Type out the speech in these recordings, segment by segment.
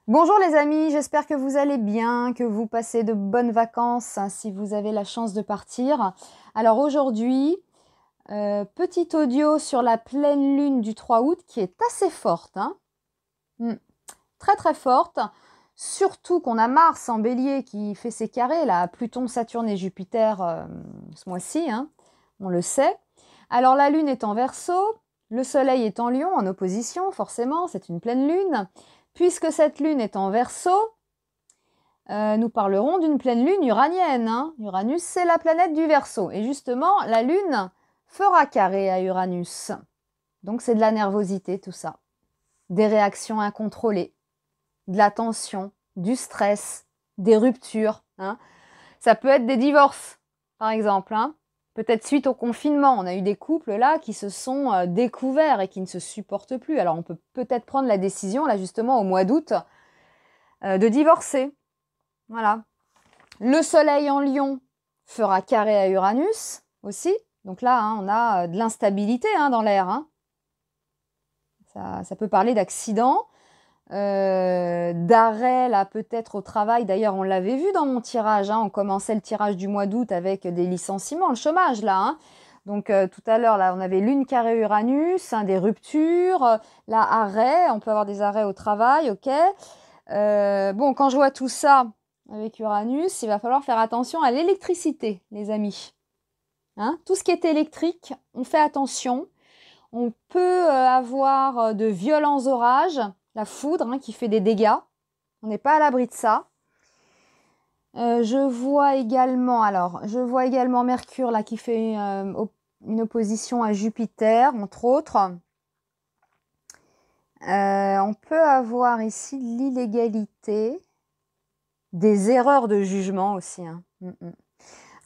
Bonjour les amis, j'espère que vous allez bien, que vous passez de bonnes vacances hein, si vous avez la chance de partir. Alors aujourd'hui, petit audio sur la pleine lune du 3 août qui est assez forte. Hein. Très très forte. Surtout qu'on a Mars en bélier qui fait ses carrés, là, Pluton, Saturne et Jupiter ce mois-ci, hein, on le sait. Alors la lune est en Verseau, le soleil est en Lion, en opposition, forcément, c'est une pleine lune. Puisque cette lune est en Verseau, nous parlerons d'une pleine lune uranienne. Hein. Uranus, c'est la planète du Verseau. Et justement, la lune fera carré à Uranus. Donc c'est de la nervosité, tout ça. Des réactions incontrôlées, de la tension, du stress, des ruptures. Hein. Ça peut être des divorces, par exemple. Hein. Peut-être suite au confinement, on a eu des couples là qui se sont découverts et qui ne se supportent plus. Alors on peut peut-être prendre la décision, là justement au mois d'août, de divorcer. Voilà. Le soleil en Lion fera carré à Uranus aussi. Donc là, hein, on a de l'instabilité hein, dans l'air. Hein. Ça peut parler d'accident, d'arrêt là peut-être au travail. D'ailleurs, on l'avait vu dans mon tirage. Hein, on commençait le tirage du mois d'août avec des licenciements, le chômage là. Hein. Donc tout à l'heure, là, on avait lune carré Uranus, hein, des ruptures, là, arrêt. On peut avoir des arrêts au travail, ok. Bon, quand je vois tout ça avec Uranus, il va falloir faire attention à l'électricité, les amis. Hein, tout ce qui est électrique, on fait attention. On peut avoir de violents orages, la foudre hein, qui fait des dégâts. On n'est pas à l'abri de ça. Je vois également Mercure là qui fait une opposition à Jupiter, entre autres. On peut avoir ici l'illégalité, des erreurs de jugement aussi. Hein.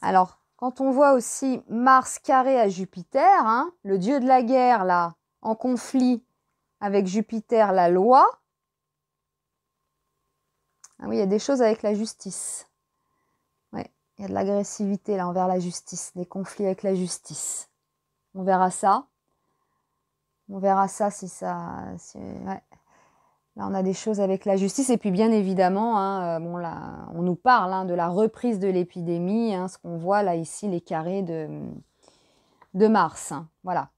Alors, quand on voit aussi Mars carré à Jupiter, hein, le dieu de la guerre, là, en conflit avec Jupiter, la loi. Ah oui, il y a des choses avec la justice. Ouais, il y a de l'agressivité là envers la justice, des conflits avec la justice. On verra ça. On verra ça si ça... ouais. Là, on a des choses avec la justice. Et puis, bien évidemment, hein, bon, là, on nous parle hein, de la reprise de l'épidémie. Hein, ce qu'on voit là, ici, les carrés de Mars. Hein, voilà.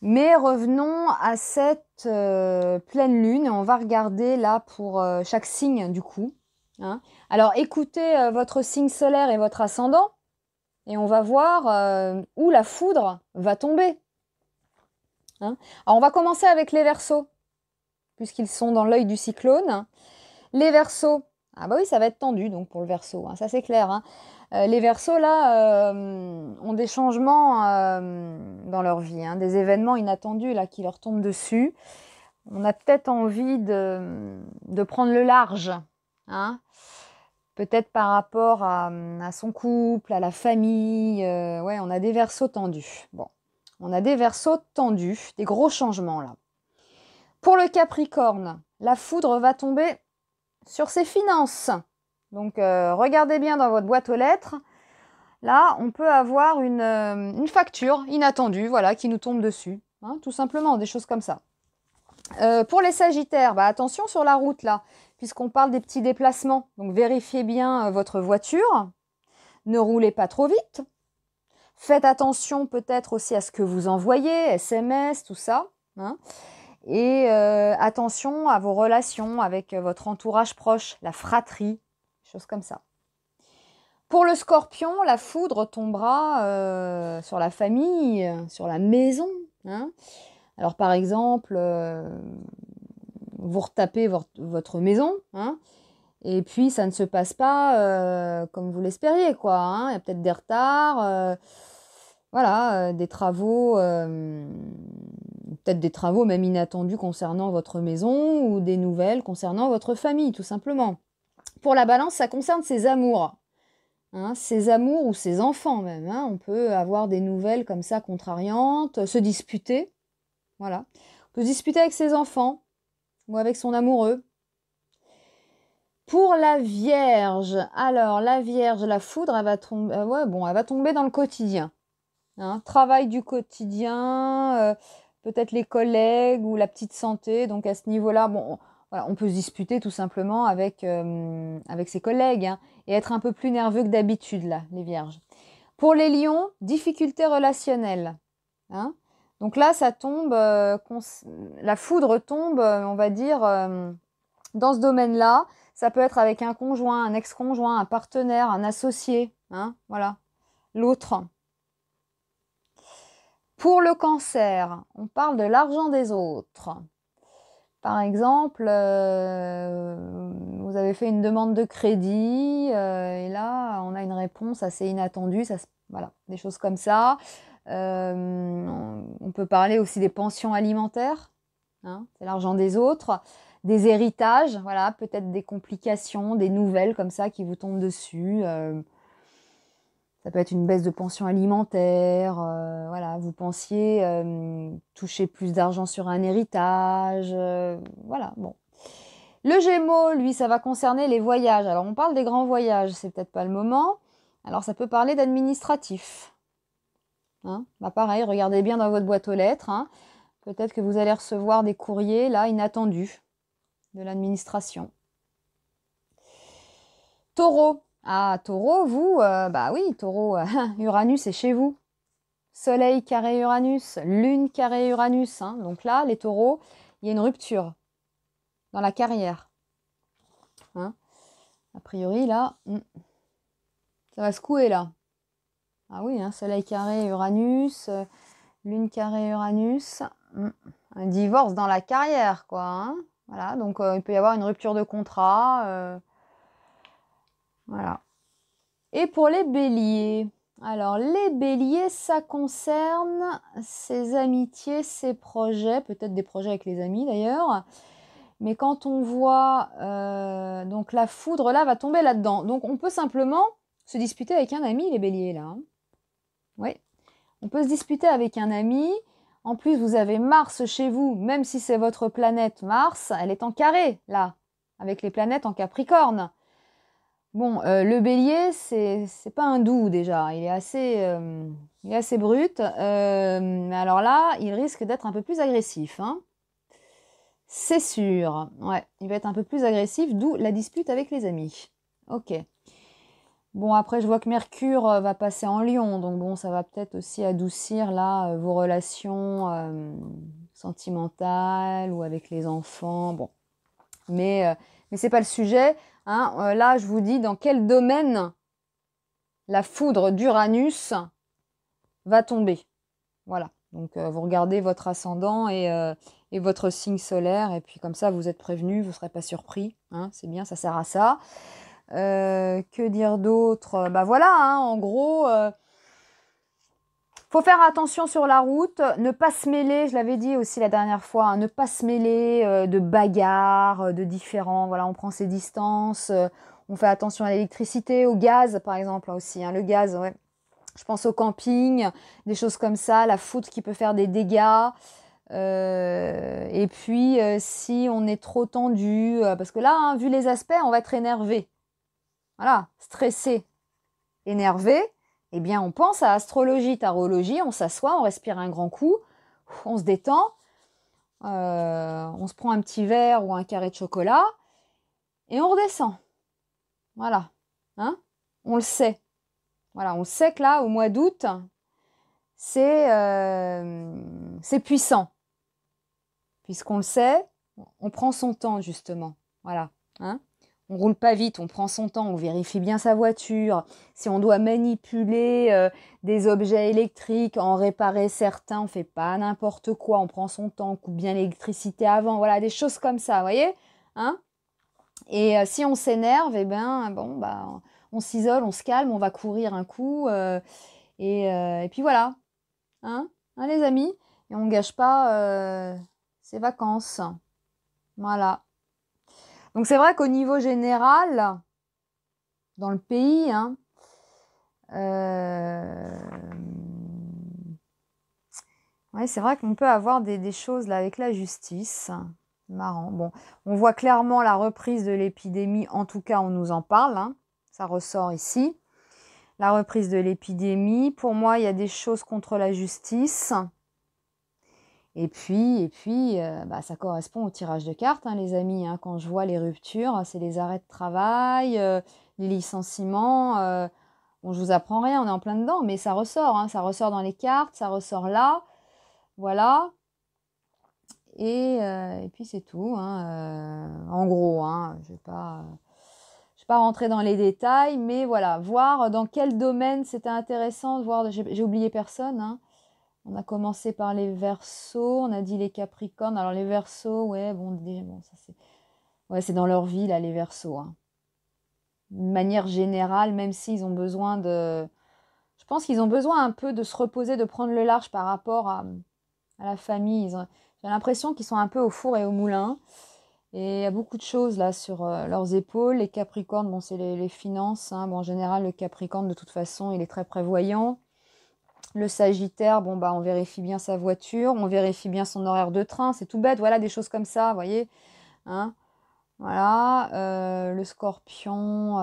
Mais revenons à cette pleine lune. Et on va regarder là pour chaque signe, du coup. Hein. Alors, écoutez votre signe solaire et votre ascendant. Et on va voir où la foudre va tomber. Hein. Alors, on va commencer avec les Verseaux, puisqu'ils sont dans l'œil du cyclone. Les Verseaux, ah bah oui, ça va être tendu donc pour le Verseau, hein, ça c'est clair. Hein. Les Verseaux là ont des changements dans leur vie, hein, des événements inattendus là qui leur tombent dessus. On a peut-être envie de prendre le large, hein. Peut-être par rapport à son couple, à la famille. Ouais, on a des Verseaux tendus. Bon, on a des Verseaux tendus, des gros changements là. Pour le Capricorne, la foudre va tomber sur ses finances. Donc, regardez bien dans votre boîte aux lettres. Là, on peut avoir une facture inattendue, voilà, qui nous tombe dessus. Hein, tout simplement, des choses comme ça. Pour les Sagittaires, bah, attention sur la route, là, puisqu'on parle des petits déplacements. Donc, vérifiez bien votre voiture. Ne roulez pas trop vite. Faites attention peut-être aussi à ce que vous envoyez, SMS, tout ça. Hein. Et attention à vos relations avec votre entourage proche, la fratrie, choses comme ça. Pour le Scorpion, la foudre tombera sur la famille, sur la maison. Hein. Alors par exemple, vous retapez votre maison, hein, et puis ça ne se passe pas comme vous l'espériez, quoi. Hein. Il y a peut-être des retards, voilà, des travaux... peut-être des travaux même inattendus concernant votre maison ou des nouvelles concernant votre famille, tout simplement. Pour la Balance, ça concerne ses amours. Hein, ses amours ou ses enfants même. Hein. On peut avoir des nouvelles comme ça contrariantes, se disputer. Voilà. On peut se disputer avec ses enfants ou avec son amoureux. Pour la Vierge, alors la Vierge, la foudre, elle va tomber, elle va tomber dans le quotidien. Hein, travail du quotidien, peut-être les collègues ou la petite santé. Donc à ce niveau-là, bon, voilà, on peut se disputer tout simplement avec, avec ses collègues, hein, et être un peu plus nerveux que d'habitude, là, les vierges. Pour les lions, difficultés relationnelles. Hein. Donc là, ça tombe, la foudre tombe, on va dire, dans ce domaine-là. Ça peut être avec un conjoint, un ex-conjoint, un partenaire, un associé. Hein, voilà, l'autre. Pour le cancer, on parle de l'argent des autres. Par exemple, vous avez fait une demande de crédit et là, on a une réponse assez inattendue. Ça, voilà, des choses comme ça. On peut parler aussi des pensions alimentaires. Hein, c'est l'argent des autres. Des héritages, voilà, peut-être des complications, des nouvelles comme ça qui vous tombent dessus. Ça peut être une baisse de pension alimentaire, voilà, vous pensiez toucher plus d'argent sur un héritage, voilà, bon. Le Gémeaux, lui, ça va concerner les voyages. Alors, on parle des grands voyages, c'est peut-être pas le moment. Alors, ça peut parler d'administratif. Hein, bah, pareil, regardez bien dans votre boîte aux lettres. Hein. Peut-être que vous allez recevoir des courriers, là, inattendus de l'administration. Taureau. Ah, Taureau, vous, bah oui, Taureau, Uranus est chez vous. Soleil carré Uranus, Lune carré Uranus. Hein. Donc là, les taureaux, il y a une rupture dans la carrière. Hein. A priori, là, ça va secouer, là. Ah oui, hein, Soleil carré Uranus, Lune carré Uranus. Un divorce dans la carrière, quoi. Hein. Voilà, donc il peut y avoir une rupture de contrat. Voilà. Et pour les béliers, alors les béliers, ça concerne ses amitiés, ses projets, peut-être des projets avec les amis d'ailleurs. Mais quand on voit, donc la foudre là va tomber là-dedans. Donc on peut simplement se disputer avec un ami, les béliers là. Hein. Oui, on peut se disputer avec un ami. En plus, vous avez Mars chez vous, même si c'est votre planète Mars, elle est en carré là, avec les planètes en Capricorne. Bon, le bélier, c'est pas un doux déjà, il est assez brut. Mais alors là, il risque d'être un peu plus agressif. Hein. C'est sûr, ouais, il va être un peu plus agressif, d'où la dispute avec les amis. Ok. Bon, après, je vois que Mercure va passer en Lion, donc bon, ça va peut-être aussi adoucir là vos relations sentimentales ou avec les enfants. Bon, mais c'est pas le sujet. Hein. Là, je vous dis dans quel domaine la foudre d'Uranus va tomber. Voilà. Donc, vous regardez votre ascendant et votre signe solaire, et puis comme ça, vous êtes prévenu, vous ne serez pas surpris. Hein. C'est bien, ça sert à ça. Que dire d'autre? Bah voilà, hein, en gros, faut faire attention sur la route, ne pas se mêler, je l'avais dit aussi la dernière fois, hein, ne pas se mêler de bagarres, de différents, voilà, on prend ses distances, on fait attention à l'électricité, au gaz par exemple aussi, hein, le gaz, ouais. Je pense au camping, des choses comme ça, la foudre qui peut faire des dégâts. Et puis, si on est trop tendu, parce que là, hein, vu les aspects, on va être énervé. Voilà, stressé, énervé, eh bien, on pense à astrologie, tarologie, on s'assoit, on respire un grand coup, on se détend, on se prend un petit verre ou un carré de chocolat et on redescend. Voilà, hein, on le sait. Voilà, on sait que là, au mois d'août, c'est puissant. Puisqu'on le sait, on prend son temps, justement. Voilà. Hein, on roule pas vite, on prend son temps, on vérifie bien sa voiture. Si on doit manipuler des objets électriques, en réparer certains, on fait pas n'importe quoi, on prend son temps, on coupe bien l'électricité avant. Voilà, des choses comme ça, vous voyez, hein. Et si on s'énerve, eh ben, bon, bah, on s'isole, on se calme, on va courir un coup. Et puis voilà, hein, les amis, et on ne gâche pas ses vacances. Voilà. Donc c'est vrai qu'au niveau général, dans le pays, hein, ouais, c'est vrai qu'on peut avoir des choses là avec la justice. Marrant. Bon, on voit clairement la reprise de l'épidémie, en tout cas on nous en parle, hein, ça ressort ici. La reprise de l'épidémie, pour moi il y a des choses contre la justice. Et puis bah, ça correspond au tirage de cartes, hein, les amis. Hein. Quand je vois les ruptures, c'est les arrêts de travail, les licenciements. Bon, je vous apprends rien, on est en plein dedans, mais ça ressort. Hein, ça ressort dans les cartes, ça ressort là. Voilà. Et puis c'est tout. Hein, en gros, hein, je ne vais pas rentrer dans les détails, mais voilà, voir dans quel domaine c'était intéressant de voir. J'ai oublié personne. Hein. On a commencé par les Verseaux, on a dit les Capricornes. Alors les Verseaux, ouais, bon, ça c'est, ouais, c'est dans leur vie là, les Verseaux. Hein. De manière générale, même s'ils ont besoin de, je pense qu'ils ont besoin un peu de se reposer, de prendre le large par rapport à la famille. J'ai l'impression qu'ils sont un peu au four et au moulin. Et il y a beaucoup de choses là sur leurs épaules. Les Capricornes, bon, c'est les finances. Hein. Bon, en général, le Capricorne, de toute façon, il est très prévoyant. Le Sagittaire, bon, bah, on vérifie bien sa voiture, on vérifie bien son horaire de train. C'est tout bête, voilà, des choses comme ça, vous voyez. Hein. Voilà. Le Scorpion,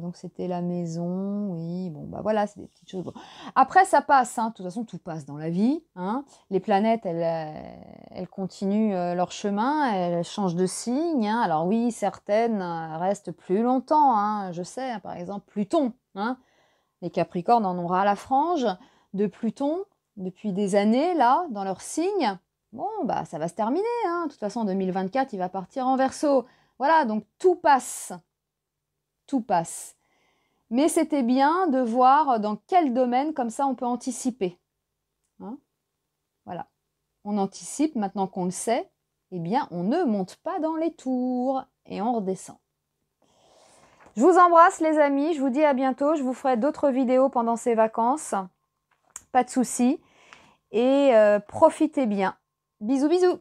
donc c'était la maison. Oui, bon, bah voilà, c'est des petites choses. Bon. Après, ça passe. Hein. De toute façon, tout passe dans la vie. Hein. Les planètes, elles continuent leur chemin, elles changent de signe. Hein. Alors oui, certaines restent plus longtemps. Hein. Je sais, hein, par exemple, Pluton. Hein. Les Capricornes en ont ras la frange de Pluton depuis des années, là, dans leur signe. Bon, bah ça va se terminer. Hein. De toute façon, en 2024, il va partir en Verseau. Voilà, donc tout passe. Tout passe. Mais c'était bien de voir dans quel domaine, comme ça, on peut anticiper. Hein. Voilà. On anticipe, maintenant qu'on le sait, eh bien, on ne monte pas dans les tours et on redescend. Je vous embrasse les amis, je vous dis à bientôt. Je vous ferai d'autres vidéos pendant ces vacances. Pas de soucis. Et profitez bien. Bisous, bisous.